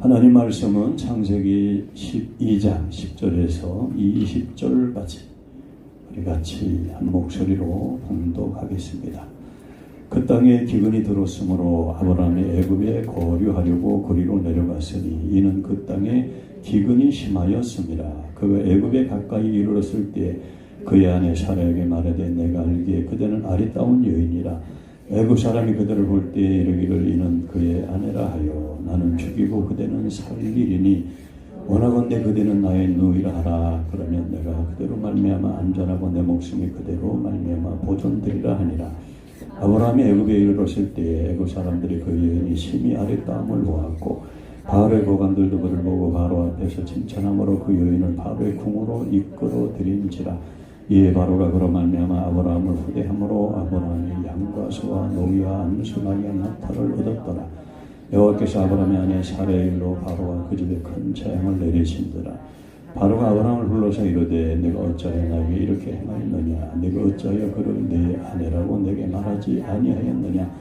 하나님 말씀은 창세기 12장 10절에서 20절까지 우리 같이 한 목소리로 봉독하겠습니다. 그 땅에 기근이 들었으므로 아브라함이 애굽에 거류하려고 그리로 내려갔으니 이는 그 땅에 기근이 심하였습니다. 그가 애굽에 가까이 이르렀을 때 그의 아내 사라에게 말하되 내가 알기에 그대는 아리따운 여인이라. 애굽 사람이 그들을 볼 때 이르기를 이는 그의 아내라 하여 나는 죽이고 그대는 살리리니 원하건대 그대는 나의 누이라 하라. 그러면 내가 그대로 말미암아 안전하고 내 목숨이 그대로 말미암아 보존되리라 하니라. 아브라함이 애굽에 이르렀을 때 애굽 사람들이 그 여인이 심히 아리따움을 보았고 바로의 고관들도 그를 보고 바로 앞에서 칭찬함으로 그 여인을 바로의 궁으로 이끌어 들인지라. 이에 바로가 그로 말미암아 아브라함을 후대함으로 아브라함이 양과 소와 노기와 암수나기와 낙타를 얻었더라. 여호와께서 아브라함의 아내 사라의 일로 바로와 그 집에 큰 재앙을 내리신더라. 바로가 아브라함을 불러서 이르되 내가 어찌하여 나에게 이렇게 행하였느냐. 내가 어찌하여 그를 내 아내라고 내게 말하지 아니하였느냐.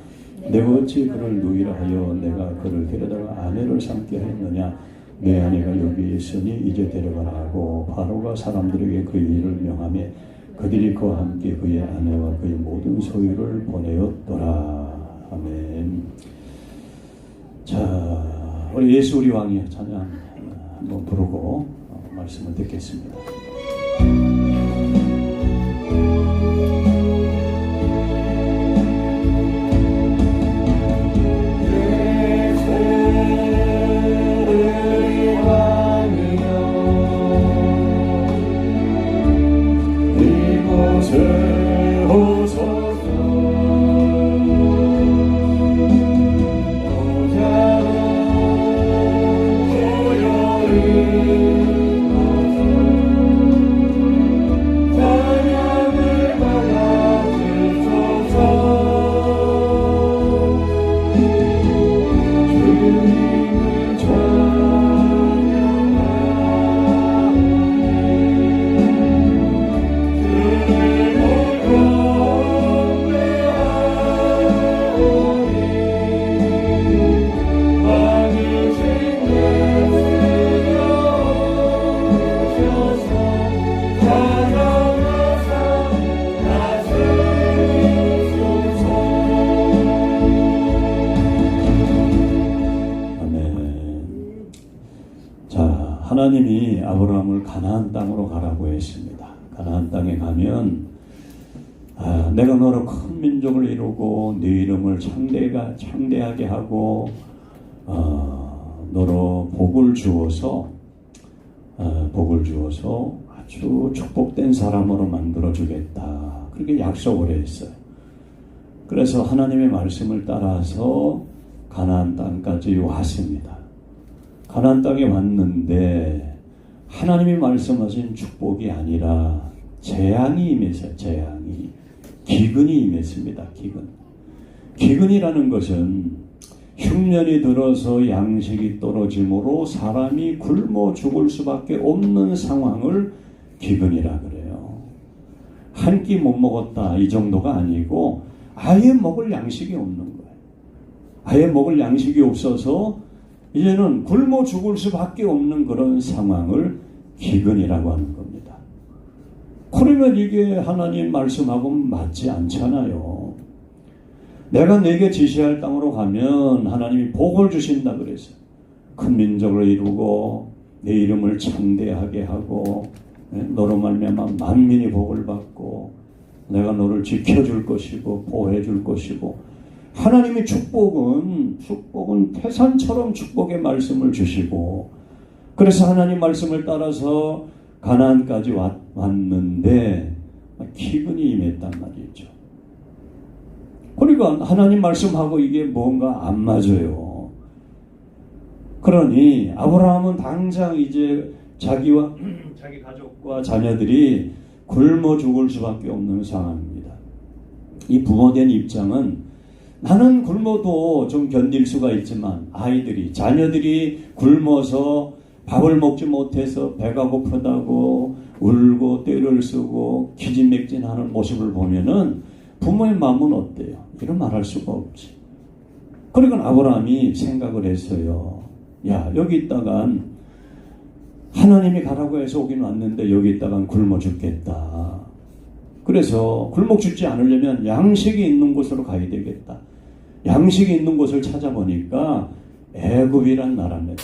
내가 어찌 그를 누이라 하여 내가 그를 데려다가 아내를 삼게 하였느냐. 내 아내가 여기 있으니 이제 데려가라 하고 바로가 사람들에게 그 일을 명하며 그들이 그와 함께 그의 아내와 그의 모든 소유를 보내었더라. 아멘. 자, 우리 예수 우리 왕의 찬양 한번 부르고 말씀을 듣겠습니다. 하나님이 아브라함을 가나안 땅으로 가라고 했습니다. 가나안 땅에 가면 내가 너로 큰 민족을 이루고 네 이름을 창대하게 하고 너로 복을 주어서 아주 축복된 사람으로 만들어주겠다. 그렇게 약속을 했어요. 그래서 하나님의 말씀을 따라서 가나안 땅까지 왔습니다. 가나안 땅에 왔는데 하나님이 말씀하신 축복이 아니라 재앙이 임했어요. 재앙이. 기근이 임했습니다. 기근이라는 것은 흉년이 들어서 양식이 떨어짐으로 사람이 굶어 죽을 수밖에 없는 상황을 기근이라 그래요. 한 끼 못 먹었다 이 정도가 아니고 아예 먹을 양식이 없는 거예요. 아예 먹을 양식이 없어서 이제는 굶어 죽을 수밖에 없는 그런 상황을 기근이라고 하는 겁니다. 그러면 이게 하나님 말씀하고는 맞지 않잖아요. 내가 내게 지시할 땅으로 가면 하나님이 복을 주신다 그랬어요. 큰 민족을 이루고 내 이름을 창대하게 하고 너로 말미암아 만민이 복을 받고 내가 너를 지켜줄 것이고 보호해줄 것이고 하나님의 축복은 태산처럼 축복의 말씀을 주시고 그래서 하나님 말씀을 따라서 가나안까지 왔는데 기근이 임했단 말이죠. 그러니까 하나님 말씀하고 이게 뭔가 안 맞아요. 그러니 아브라함은 당장 이제 자기 가족과 자녀들이 굶어 죽을 수밖에 없는 상황입니다. 이 부모된 입장은 나는 굶어도 좀 견딜 수가 있지만 자녀들이 굶어서 밥을 먹지 못해서 배가 고프다고 울고 떼를 쓰고 기진맥진하는 모습을 보면은 부모의 마음은 어때요? 이런 말할 수가 없지. 그러니까 아브라함이 생각을 했어요. 야, 여기 있다간 하나님이 가라고 해서 오긴 왔는데 여기 있다간 굶어 죽겠다. 그래서 굶어 죽지 않으려면 양식이 있는 곳으로 가야 되겠다. 양식이 있는 곳을 찾아보니까 애굽이란 나라입니다.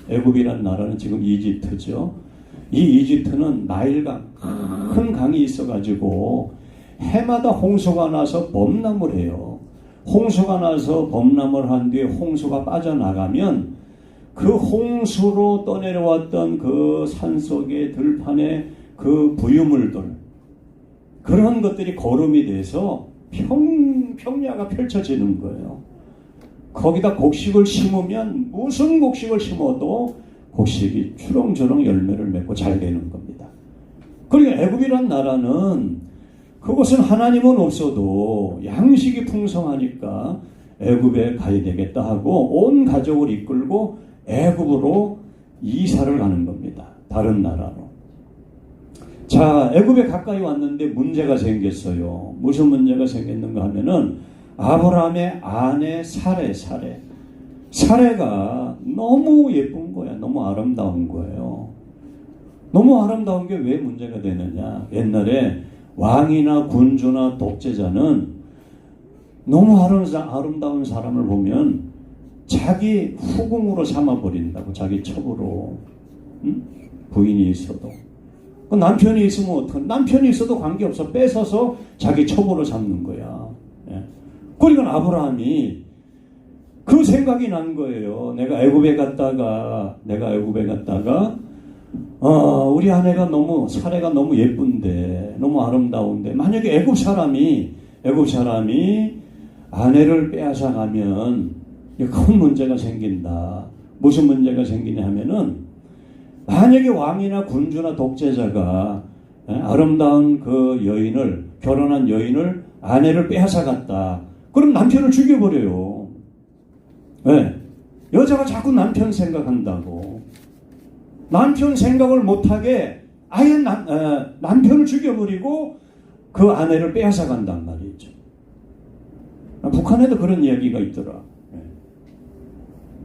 애굽이란 나라는 지금 이집트죠. 이 이집트는 나일강, 큰 강이 있어가지고 해마다 홍수가 나서 범람을 해요. 홍수가 나서 범람을 한 뒤에 홍수가 빠져나가면 그 홍수로 떠내려왔던 그 산속의 들판에 그 부유물들, 그런 것들이 거름이 돼서 평야가 펼쳐지는 거예요. 거기다 곡식을 심으면 무슨 곡식을 심어도 곡식이 주렁주렁 열매를 맺고 잘 되는 겁니다. 그러니까 애굽이란 나라는 그곳은 하나님은 없어도 양식이 풍성하니까 애굽에 가야 되겠다 하고 온 가족을 이끌고 애굽으로 이사를 가는 겁니다. 다른 나라로. 자, 애굽에 가까이 왔는데 문제가 생겼어요. 무슨 문제가 생겼는가 하면은 아브라함의 아내 사레가 너무 예쁜 거야. 너무 아름다운 거예요. 너무 아름다운 게 왜 문제가 되느냐. 옛날에 왕이나 군주나 독재자는 너무 아름다운 사람을 보면 자기 후궁으로 삼아버린다고. 자기 첩으로. 응? 부인이 있어도. 남편이 있으면 어떡해? 남편이 있어도 관계없어. 뺏어서 자기 첩으로 삼는 거야. 예. 그러니까 아브라함이 그 생각이 난 거예요. 내가 애굽에 갔다가 우리 아내가 사례가 너무 예쁜데, 너무 아름다운데, 만약에 애굽 사람이 아내를 빼앗아가면 큰 문제가 생긴다. 무슨 문제가 생기냐 하면은, 만약에 왕이나 군주나 독재자가 아름다운 그 결혼한 여인을, 아내를 빼앗아갔다. 그럼 남편을 죽여버려요. 왜? 여자가 자꾸 남편 생각한다고. 남편 생각을 못하게 아예 남편을 죽여버리고 그 아내를 빼앗아간단 말이죠. 북한에도 그런 이야기가 있더라.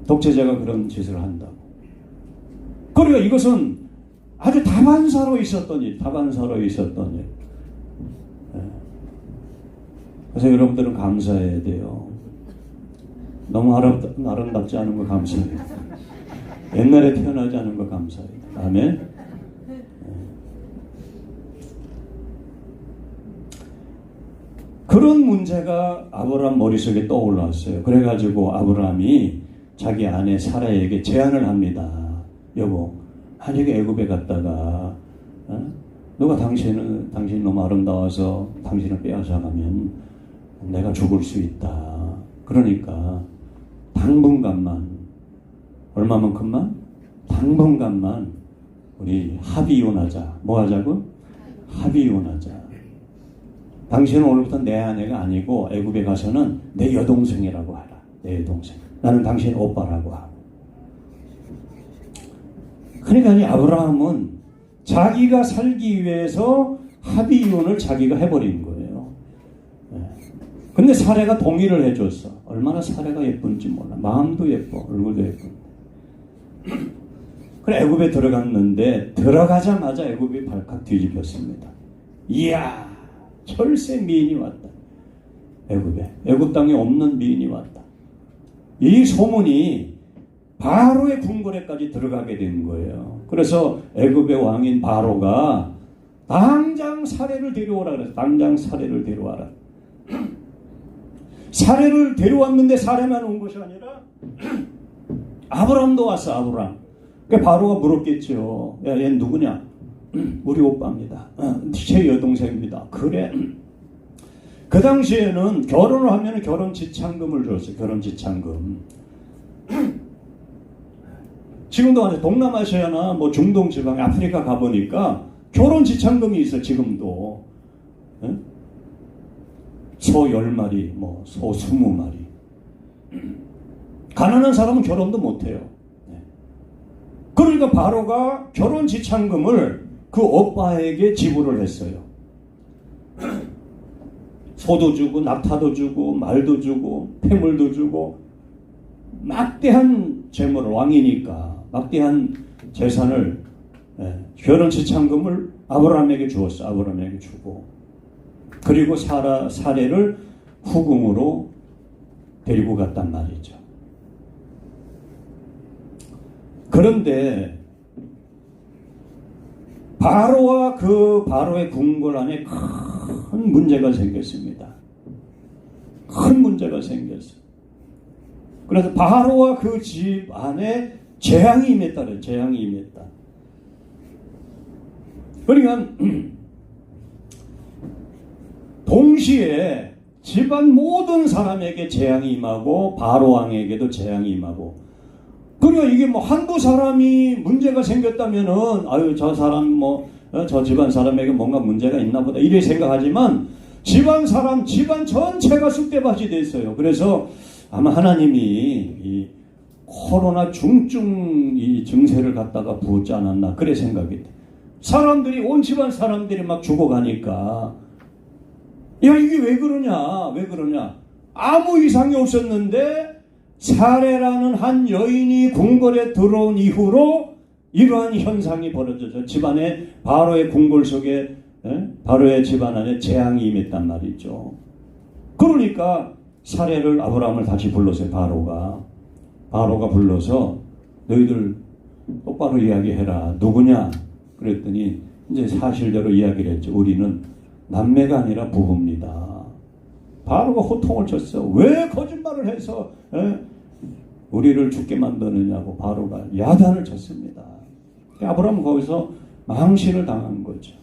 독재자가 그런 짓을 한다고. 그러니까 이것은 아주 다반사로 있었던 일. 그래서 여러분들은 감사해야 돼요. 너무 아름답지 않은 거 감사해요. 옛날에 태어나지 않은 거 감사해요. 아멘. 그런 문제가 아브라함 머릿속에 떠올랐어요. 그래가지고 아브라함이 자기 아내 사라에게 제안을 합니다. 여보, 만약에 애굽에 갔다가 누가 당신이 너무 아름다워서 당신을 빼앗아가면 내가 죽을 수 있다. 그러니까 당분간만, 얼마만큼만? 당분간만 우리 합의이혼하자. 뭐 하자고? 합의이혼하자. 당신은 오늘부터 내 아내가 아니고 애굽에 가서는 내 여동생이라고 하라. 내 여동생. 나는 당신 오빠라고 하고. 그러니까 이 아브라함은 자기가 살기 위해서 합의이혼을 자기가 해버린 거예요. 근데 사례가 동의를 해줬어. 얼마나 사례가 예쁜지 몰라. 마음도 예뻐, 얼굴도 예쁜. 그래 애굽에 들어갔는데 들어가자마자 애굽이 발칵 뒤집혔습니다. 이야, 철새 미인이 왔다. 애굽 땅에 없는 미인이 왔다. 이 소문이 바로의 궁궐에까지 들어가게 된 거예요. 그래서 애굽의 왕인 바로가 당장 사례를 데려오라 그래서 당장 사례를 데려와라. 사례를 데려왔는데 사례만 온 것이 아니라 아브라함도 왔어. 아브라함. 그러니까 바로가 물었겠죠. 야, 얘 누구냐? 우리 오빠입니다. 제 여동생입니다. 그래. 그 당시에는 결혼을 하면 결혼 지참금을 줬어요. 결혼 지참금. 지금도 동남아시아나 뭐 중동 지방, 아프리카 가보니까 결혼 지참금이 있어. 지금도. 소 10마리, 소 20마리. 가난한 사람은 결혼도 못해요. 그러니까 바로가 결혼 지참금을 그 오빠에게 지불을 했어요. 소도 주고 낙타도 주고 말도 주고 폐물도 주고 막대한 재물을, 왕이니까 막대한 재산을, 결혼 지참금을 아브라함에게 주었어. 아브라함에게 주고, 그리고 사례를 후궁으로 데리고 갔단 말이죠. 그런데 바로와 그 바로의 궁궐 안에 큰 문제가 생겼습니다. 큰 문제가 생겼어요. 그래서 바로와 그 집 안에 재앙이 임했다. 재앙이 임했다. 그러니까 동시에 집안 모든 사람에게 재앙이 임하고 바로 왕에게도 재앙이 임하고, 그러니까 이게 뭐 한두 사람이 문제가 생겼다면은 아유 저 사람 저 집안 사람에게 뭔가 문제가 있나 보다 이렇게 생각하지만, 집안 사람, 집안 전체가 쑥대밭이 됐어요. 그래서 아마 하나님이 이 코로나 중증 이 증세를 갖다가 부었지 않았나 그래 생각이 돼. 사람들이, 온 집안 사람들이 막 죽어가니까, 야 이게 왜 그러냐 아무 이상이 없었는데 사례라는 한 여인이 궁궐에 들어온 이후로 이러한 현상이 벌어져서 집안에, 바로의 궁궐 속에, 바로의 집안 안에 재앙이 임했단 말이죠. 그러니까 사례를, 아브라함을 다시 불렀어요. 바로가 불러서 너희들 똑바로 이야기해라. 누구냐? 그랬더니 이제 사실대로 이야기를 했죠. 우리는 남매가 아니라 부부입니다. 바로가 호통을 쳤어. 왜 거짓말을 해서 우리를 죽게 만드느냐고 바로가 야단을 쳤습니다. 아브라함은 거기서 망신을 당한 거죠.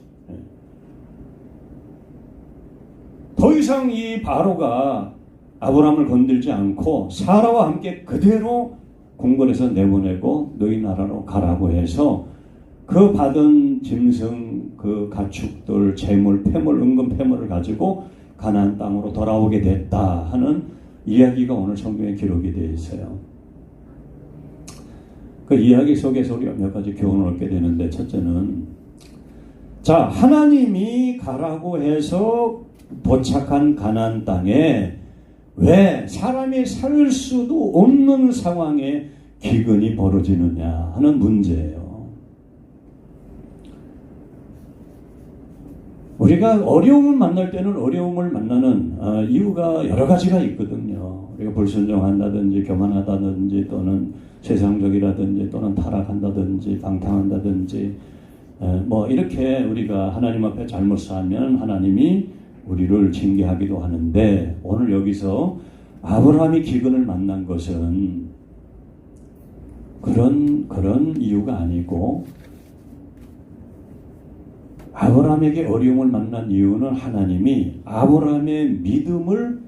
더 이상 이 바로가 아브라함을 건들지 않고 사라와 함께 그대로 궁궐에서 내보내고 너희 나라로 가라고 해서 그 받은 짐승, 그 가축들, 재물, 폐물, 은금 폐물을 가지고 가나안 땅으로 돌아오게 됐다 하는 이야기가 오늘 성경에 기록이 되어 있어요. 그 이야기 속에서 우리가 몇 가지 교훈을 얻게 되는데, 첫째는, 자, 하나님이 가라고 해서 도착한 가나안 땅에 왜 사람이 살 수도 없는 상황에 기근이 벌어지느냐 하는 문제예요. 우리가 어려움을 만날 때는 어려움을 만나는 이유가 여러 가지가 있거든요. 우리가 불순종한다든지 교만하다든지 또는 세상적이라든지 또는 타락한다든지 방탕한다든지 뭐 이렇게 우리가 하나님 앞에 잘못 살면 하나님이 우리를 징계하기도 하는데, 오늘 여기서 아브라함이 기근을 만난 것은 그런 이유가 아니고, 아브라함에게 어려움을 만난 이유는 하나님이 아브라함의 믿음을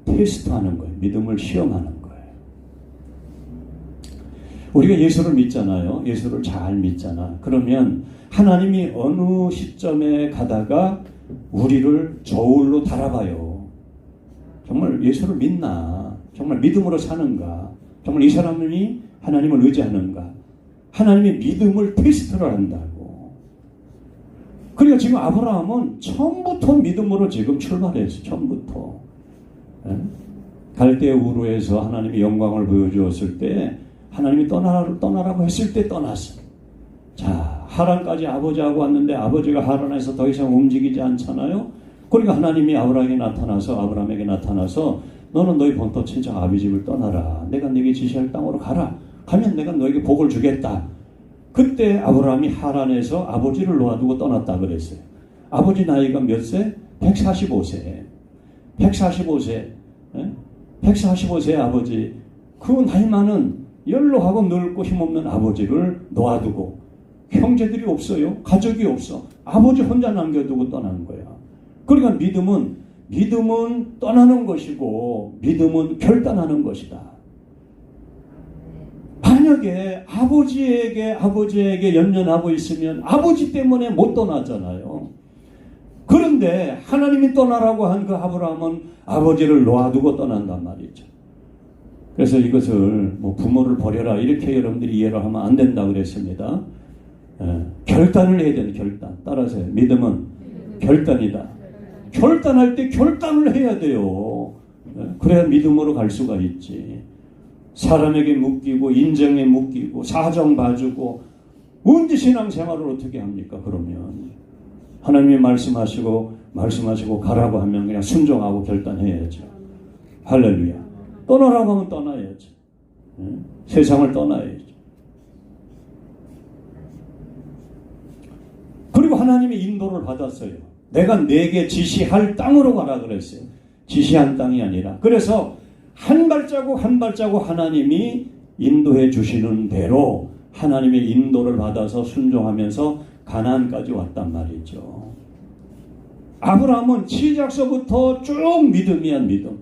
테스트하는 거예요. 믿음을 시험하는 거예요. 우리가 예수를 믿잖아요. 예수를 잘 믿잖아. 그러면 하나님이 어느 시점에 가다가 우리를 저울로 달아봐요. 정말 예수를 믿나? 정말 믿음으로 사는가? 정말 이 사람이 하나님을 의지하는가? 하나님의 믿음을 테스트를 한다고. 그러니까 지금 아브라함은 처음부터 믿음으로 지금 출발했어요. 처음부터. 갈대 우르에서 하나님이 영광을 보여주었을 때, 하나님이 떠나라고 했을 때 떠났어요. 자, 하란까지 아버지하고 왔는데 아버지가 하란에서 더 이상 움직이지 않잖아요. 그러니까 하나님이 아브라함에게 나타나서 너는 너희 본토 친척 아비 집을 떠나라. 내가 네게 지시할 땅으로 가라. 가면 내가 너에게 복을 주겠다. 그때 아브라함이 하란에서 아버지를 놓아두고 떠났다 그랬어요. 아버지 나이가 몇 세? 145세. 145세 아버지. 그 나이 많은 연로하고 늙고 힘없는 아버지를 놓아두고, 형제들이 없어요. 가족이 없어. 아버지 혼자 남겨두고 떠난 거야. 그러니까 믿음은 떠나는 것이고 믿음은 결단하는 것이다. 만약에 아버지에게 연연하고 있으면 아버지 때문에 못 떠나잖아요. 그런데 하나님이 떠나라고 한 그 아브라함은 아버지를 놓아두고 떠난단 말이죠. 그래서 이것을 뭐 부모를 버려라 이렇게 여러분들이 이해를 하면 안 된다 그랬습니다. 결단을 해야 되는 결단. 따라서 믿음은 결단이다. 결단할 때 결단을 해야 돼요. 그래야 믿음으로 갈 수가 있지. 사람에게 묶이고 인정에 묶이고 사정 봐주고 언제 신앙생활을 어떻게 합니까? 그러면 하나님이 말씀하시고 가라고 하면 그냥 순종하고 결단해야죠. 할렐루야. 떠나라고 하면 떠나야죠. 세상을 떠나야죠. 그리고 하나님의 인도를 받았어요. 내가 네게 지시할 땅으로 가라 그랬어요. 지시한 땅이 아니라. 그래서 한 발자국 한 발자국 하나님이 인도해 주시는 대로 하나님의 인도를 받아서 순종하면서 가나안까지 왔단 말이죠. 아브라함은 시작서부터 쭉 믿음이야, 믿음.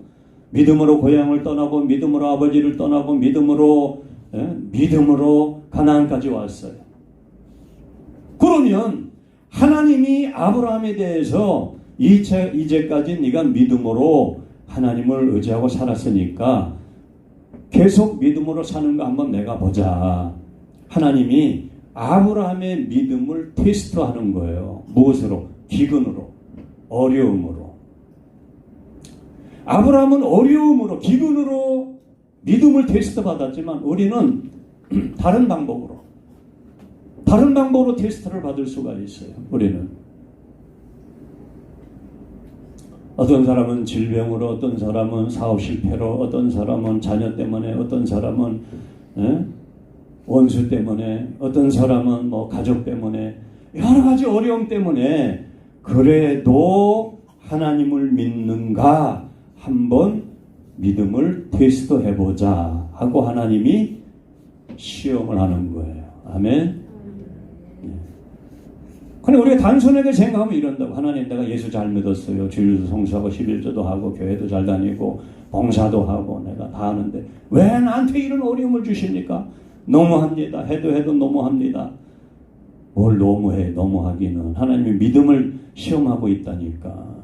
믿음으로 고향을 떠나고 믿음으로 아버지를 떠나고 믿음으로 가나안까지 왔어요. 그러면 하나님이 아브라함에 대해서 이제까지 네가 믿음으로 하나님을 의지하고 살았으니까 계속 믿음으로 사는 거 한번 내가 보자. 하나님이 아브라함의 믿음을 테스트하는 거예요. 무엇으로? 기근으로, 어려움으로. 아브라함은 어려움으로, 기근으로 믿음을 테스트 받았지만 우리는 다른 방법으로 테스트를 받을 수가 있어요. 우리는 어떤 사람은 질병으로, 어떤 사람은 사업 실패로, 어떤 사람은 자녀 때문에, 어떤 사람은 원수 때문에, 어떤 사람은 가족 때문에, 여러 가지 어려움 때문에 그래도 하나님을 믿는가 한번 믿음을 테스트해보자 하고 하나님이 시험을 하는 거예요. 아멘. 근데 우리가 단순하게 생각하면 이런다고. 하나님, 내가 예수 잘 믿었어요. 주일도 성수하고 11조도 하고 교회도 잘 다니고 봉사도 하고 내가 다 하는데 왜 나한테 이런 어려움을 주십니까? 너무합니다. 해도 너무합니다. 뭘 너무해? 너무하기는. 하나님이 믿음을 시험하고 있다니까.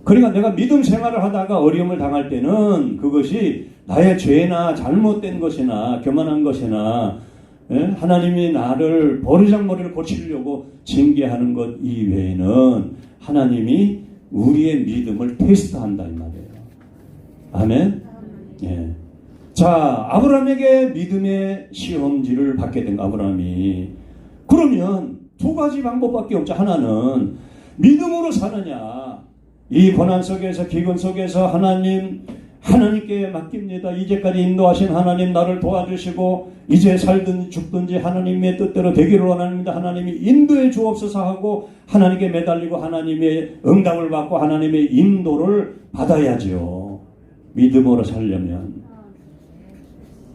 그러니까 내가 믿음 생활을 하다가 어려움을 당할 때는 그것이 나의 죄나 잘못된 것이나 교만한 것이나 하나님이 나를 버르장머리를 고치려고 징계하는 것 이외에는 하나님이 우리의 믿음을 테스트한다 이 말이에요. 아멘. 예. 자, 아브라함에게 믿음의 시험지를 받게 된 아브라함이. 그러면 두 가지 방법밖에 없죠. 하나는 믿음으로 사느냐. 이 고난 속에서, 기근 속에서 하나님께 맡깁니다. 이제까지 인도하신 하나님, 나를 도와주시고 이제 살든지 죽든지 하나님의 뜻대로 되기를 원합니다. 하나님이 인도해 주옵소서 하고 하나님께 매달리고 하나님의 응답을 받고 하나님의 인도를 받아야죠. 믿음으로 살려면.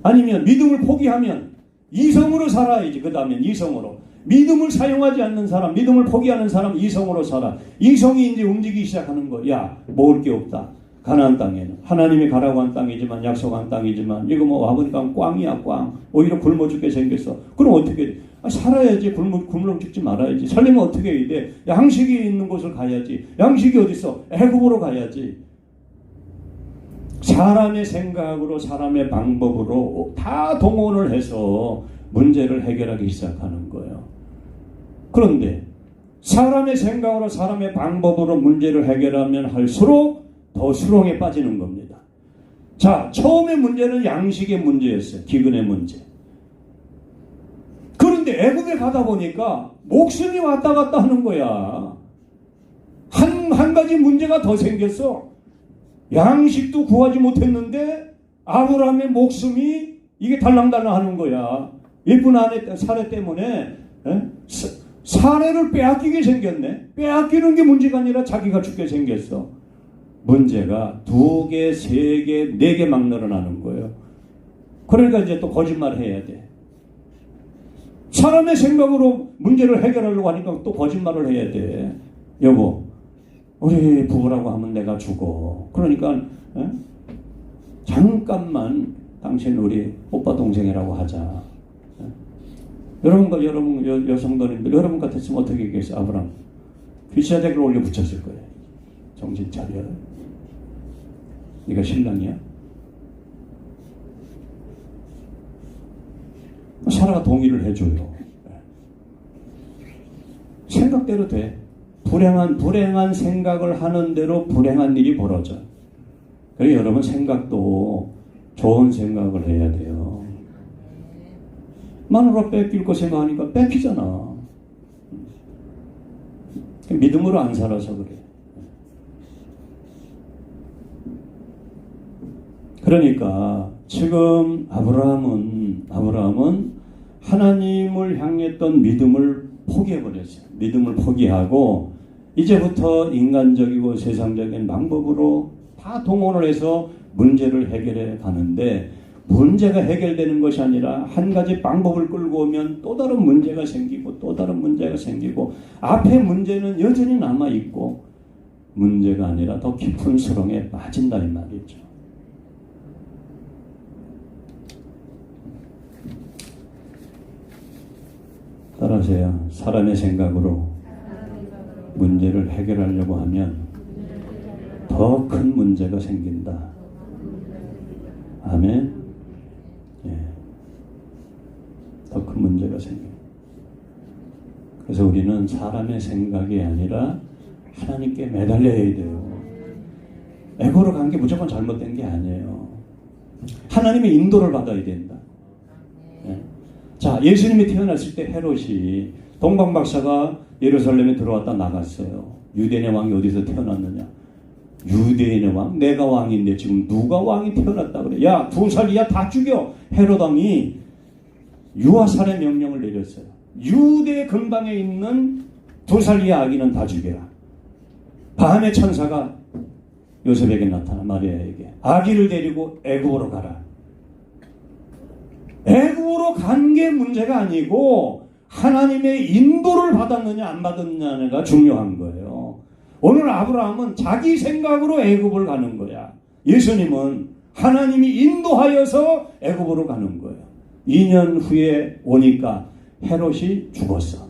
아니면 믿음을 포기하면 이성으로 살아야지. 그 다음엔 이성으로. 믿음을 사용하지 않는 사람, 믿음을 포기하는 사람 이성으로 살아. 이성이 이제 움직이기 시작하는 거야. 야, 먹을 게 없다. 가나안 땅에는 하나님이 가라고 한 땅이지만, 약속한 땅이지만, 이거 와보니까 꽝이야, 꽝. 오히려 굶어 죽게 생겼어. 그럼 어떻게 돼? 살아야지. 굶어 죽지 말아야지. 살려면 어떻게 해야 돼? 양식이 있는 곳을 가야지. 양식이 어딨어? 애굽으로 가야지. 사람의 생각으로, 사람의 방법으로 다 동원을 해서 문제를 해결하기 시작하는 거예요. 그런데 사람의 생각으로, 사람의 방법으로 문제를 해결하면 할수록 더 수렁에 빠지는 겁니다. 자, 처음에 문제는 양식의 문제였어요. 기근의 문제. 그런데 애굽에 가다 보니까 목숨이 왔다 갔다 하는 거야. 한 가지 문제가 더 생겼어. 양식도 구하지 못했는데 아브라함의 목숨이 이게 달랑달랑 하는 거야. 예쁜 사례 때문에 사례를 빼앗기게 생겼네. 빼앗기는 게 문제가 아니라 자기가 죽게 생겼어. 문제가 2개, 3개, 4개 막 늘어나는 거예요. 그러니까 이제 또 거짓말을 해야 돼. 사람의 생각으로 문제를 해결하려고 하니까 또 거짓말을 해야 돼. 여보, 우리 부부라고 하면 내가 죽어. 그러니까 잠깐만 당신 우리 오빠 동생이라고 하자. 여러분 여성들인데 여러분 같았으면 어떻게 얘기했어요? 아브라함 귀시자대기를 올려 붙였을 거예요. 정신 차려. 네가 신랑이야? 사라가 동의를 해줘요. 생각대로 돼. 불행한 생각을 하는 대로 불행한 일이 벌어져. 그래서 여러분 생각도 좋은 생각을 해야 돼요. 마누라 뺏길 거 생각하니까 뺏기잖아. 믿음으로 안 살아서 그래. 그러니까 지금 아브라함은 하나님을 향했던 믿음을 포기해버렸어요. 믿음을 포기하고 이제부터 인간적이고 세상적인 방법으로 다 동원을 해서 문제를 해결해 가는데, 문제가 해결되는 것이 아니라 한 가지 방법을 끌고 오면 또 다른 문제가 생기고 또 다른 문제가 생기고, 앞에 문제는 여전히 남아있고 문제가 아니라 더 깊은 수렁에 빠진다 이 말이죠. 따라하세요. 사람의 생각으로 문제를 해결하려고 하면 더 큰 문제가 생긴다. 아멘. 예. 더 큰 문제가 생겨요. 그래서 우리는 사람의 생각이 아니라 하나님께 매달려야 돼요. 에고로 간 게 무조건 잘못된 게 아니에요. 하나님의 인도를 받아야 된다. 예. 자, 예수님이 태어났을 때 헤롯이, 동방박사가 예루살렘에 들어왔다 나갔어요. 유대인의 왕이 어디서 태어났느냐? 유대인의 왕? 내가 왕인데 지금 누가 왕이 태어났다 그래? 야, 2살 이하 다 죽여! 헤롯 왕이 유아살해 명령을 내렸어요. 유대 근방에 있는 2살 이하 아기는 다 죽여라. 밤에 천사가 요셉에게 나타나 마리아에게 아기를 데리고 애굽으로 가라. 애굽으로 간 게 문제가 아니고 하나님의 인도를 받았느냐 안 받았느냐가 중요한 거예요. 오늘 아브라함은 자기 생각으로 애굽을 가는 거야. 예수님은 하나님이 인도하여서 애굽으로 가는 거예요. 2년 후에 오니까 헤롯이 죽었어.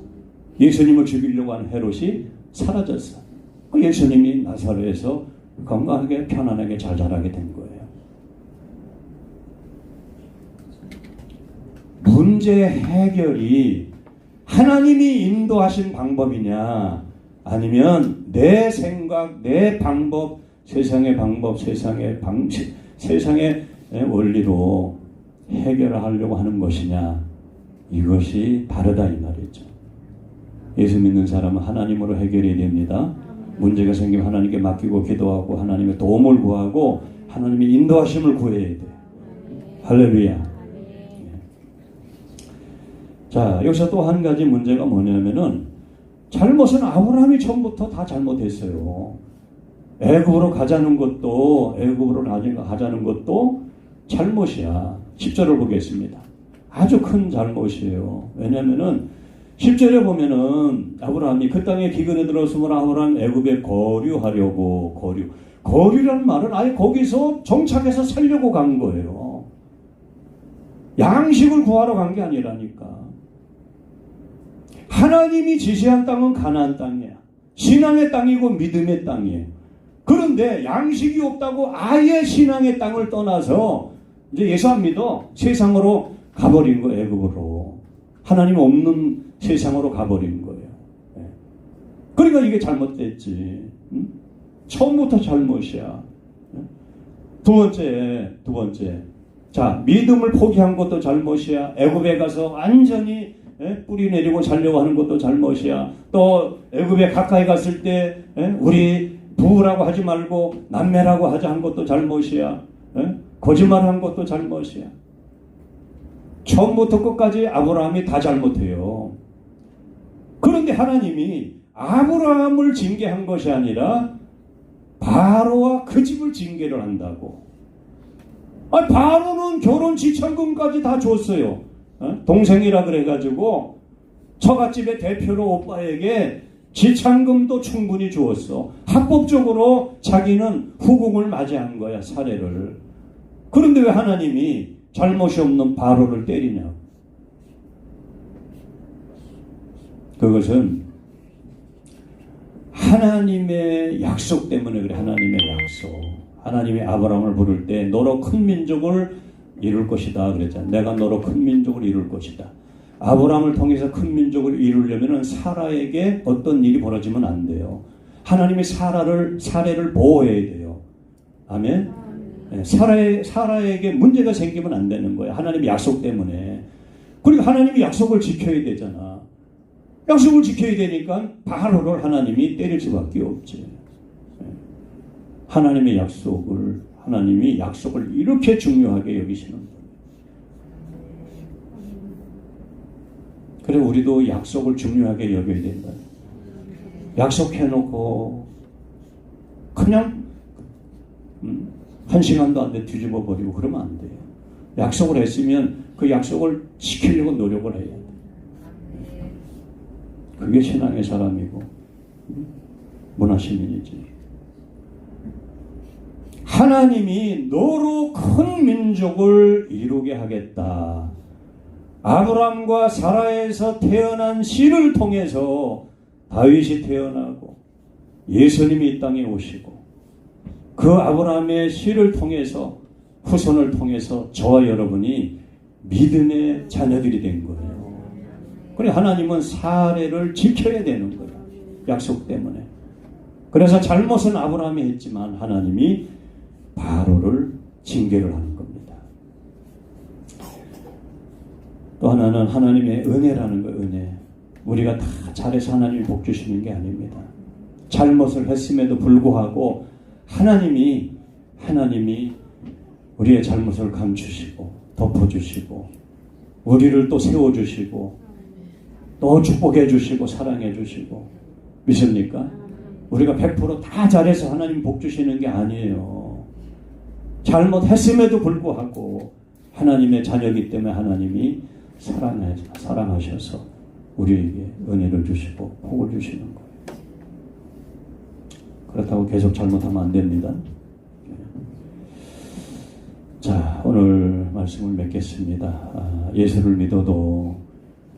예수님을 죽이려고 한 헤롯이 사라졌어. 예수님이 나사렛에서 건강하게 편안하게 잘 자라게 된 거예요. 문제 해결이 하나님이 인도하신 방법이냐, 아니면 내 생각, 내 방법, 세상의 방법, 세상의 방식, 세상의 원리로 해결하려고 하는 것이냐, 이것이 다르다 이 말이죠. 예수 믿는 사람은 하나님으로 해결해야 됩니다. 문제가 생기면 하나님께 맡기고 기도하고 하나님의 도움을 구하고 하나님의 인도하심을 구해야 돼. 할렐루야. 자, 여기서 또 한 가지 문제가 뭐냐면은, 잘못은 아브라함이 처음부터 다 잘못했어요. 애굽으로 가자는 것도 잘못이야. 10절을 보겠습니다. 아주 큰 잘못이에요. 왜냐면은 10절에 보면은 아브라함이 그 땅에 기근에 들었으므로 아브라함 애굽에 거류하려고, 거류라는 말은 아예 거기서 정착해서 살려고 간 거예요. 양식을 구하러 간 게 아니라니까. 하나님이 지시한 땅은 가나안 땅이야. 신앙의 땅이고 믿음의 땅이에요. 그런데 양식이 없다고 아예 신앙의 땅을 떠나서 이제 예수 안 믿어 세상으로 가버린 거예요. 애굽으로. 하나님 없는 세상으로 가버린 거예요. 그러니까 이게 잘못됐지. 처음부터 잘못이야. 두 번째. 자, 믿음을 포기한 것도 잘못이야. 애굽에 가서 완전히 뿌리 내리고 살려고 하는 것도 잘못이야. 또 애굽에 가까이 갔을 때 우리 부부라고 하지 말고 남매라고 하자 한 것도 잘못이야. 거짓말한 것도 잘못이야. 처음부터 끝까지 아브라함이 다 잘못해요. 그런데 하나님이 아브라함을 징계한 것이 아니라 바로와 그 집을 징계를 한다고. 바로는 결혼 지참금까지 다 줬어요. 동생이라 그래가지고 처갓집의 대표로 오빠에게 지참금도 충분히 주었어. 합법적으로 자기는 후궁을 맞이한 거야, 사례를. 그런데 왜 하나님이 잘못이 없는 바로를 때리냐? 그것은 하나님의 약속 때문에 그래. 하나님의 약속. 하나님이 아브라함을 부를 때 너로 큰 민족을 이룰 것이다 그랬잖아. 내가 너로 큰 민족을 이룰 것이다. 아브라함을 통해서 큰 민족을 이루려면 사라에게 어떤 일이 벌어지면 안 돼요. 하나님이 사례를 보호해야 돼요. 아멘. 사라에게 문제가 생기면 안 되는 거야. 하나님의 약속 때문에. 그리고 하나님이 약속을 지켜야 되잖아. 약속을 지켜야 되니까 바로를 하나님이 때릴 수밖에 없지. 하나님이 약속을 이렇게 중요하게 여기시는 거예요. 그래 우리도 약속을 중요하게 여겨야 된다. 약속해놓고 그냥 한 시간도 안 돼 뒤집어 버리고 그러면 안 돼요. 약속을 했으면 그 약속을 지키려고 노력을 해야 돼. 그게 신앙의 사람이고 문화시민이지. 하나님이 너로 큰 민족을 이루게 하겠다. 아브람과 사라에서 태어난 씨를 통해서 다윗이 태어나고 예수님이 이 땅에 오시고 그 아브라함의 씨를 통해서 후손을 통해서 저와 여러분이 믿음의 자녀들이 된 거예요. 그래 하나님은 사례를 지켜야 되는 거예요. 약속 때문에. 그래서 잘못은 아브라함이 했지만 하나님이 바로를 징계를 하는 겁니다. 또 하나는 하나님의 은혜라는 거예요. 은혜. 우리가 다 잘해서 하나님이 복 주시는 게 아닙니다. 잘못을 했음에도 불구하고 하나님이 우리의 잘못을 감추시고 덮어주시고 우리를 또 세워주시고 또 축복해 주시고 사랑해 주시고 믿습니까? 우리가 100% 다 잘해서 하나님 복 주시는 게 아니에요. 잘못했음에도 불구하고 하나님의 자녀이기 때문에 하나님이 사랑하셔서 우리에게 은혜를 주시고 복을 주시는 거예요. 그렇다고 계속 잘못하면 안 됩니다. 자, 오늘 말씀을 맺겠습니다. 예수를 믿어도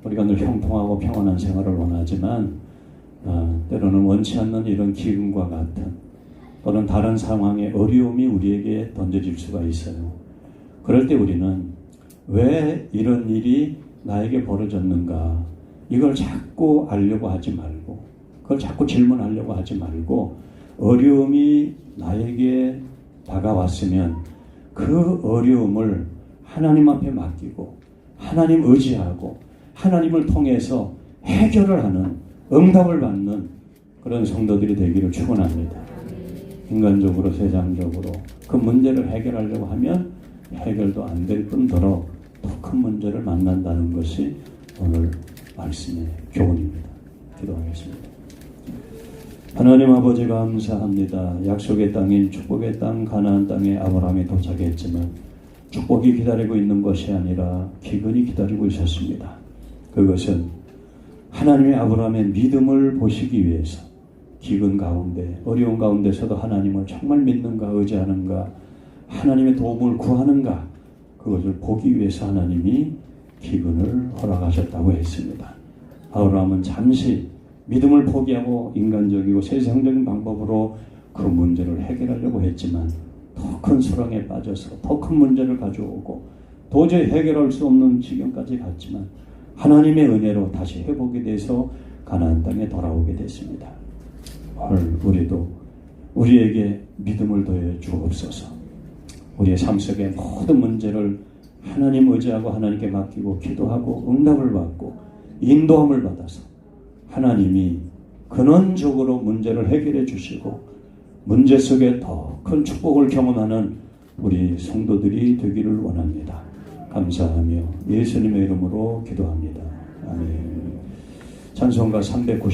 우리가 늘 형통하고 평안한 생활을 원하지만 때로는 원치 않는 이런 기근과 같은 또는 다른 상황의 어려움이 우리에게 던져질 수가 있어요. 그럴 때 우리는 왜 이런 일이 나에게 벌어졌는가 이걸 자꾸 알려고 하지 말고 그걸 자꾸 질문하려고 하지 말고 어려움이 나에게 다가왔으면 그 어려움을 하나님 앞에 맡기고 하나님 의지하고 하나님을 통해서 해결을 하는 응답을 받는 그런 성도들이 되기를 축원합니다. 인간적으로 세상적으로 그 문제를 해결하려고 하면 해결도 안 될 뿐더러 더 큰 문제를 만난다는 것이 오늘 말씀의 교훈입니다. 기도하겠습니다. 하나님 아버지 감사합니다. 약속의 땅인 축복의 땅 가나안 땅에 아브라함이 도착했지만 축복이 기다리고 있는 것이 아니라 기근이 기다리고 있었습니다. 그것은 하나님의 아브라함의 믿음을 보시기 위해서 기근 가운데 어려운 가운데서도 하나님을 정말 믿는가 의지하는가 하나님의 도움을 구하는가 그것을 보기 위해서 하나님이 기근을 허락하셨다고 했습니다. 아브라함은 잠시 믿음을 포기하고 인간적이고 세상적인 방법으로 그 문제를 해결하려고 했지만 더 큰 수렁에 빠져서 더 큰 문제를 가져오고 도저히 해결할 수 없는 지경까지 갔지만 하나님의 은혜로 다시 회복이 돼서 가나안 땅에 돌아오게 됐습니다. 오늘 우리도 우리에게 믿음을 더해 주옵소서. 우리의 삶 속의 모든 문제를 하나님 의지하고 하나님께 맡기고 기도하고 응답을 받고 인도함을 받아서 하나님이 근원적으로 문제를 해결해 주시고 문제 속에 더 큰 축복을 경험하는 우리 성도들이 되기를 원합니다. 감사하며 예수님의 이름으로 기도합니다. 아멘. 찬송가 390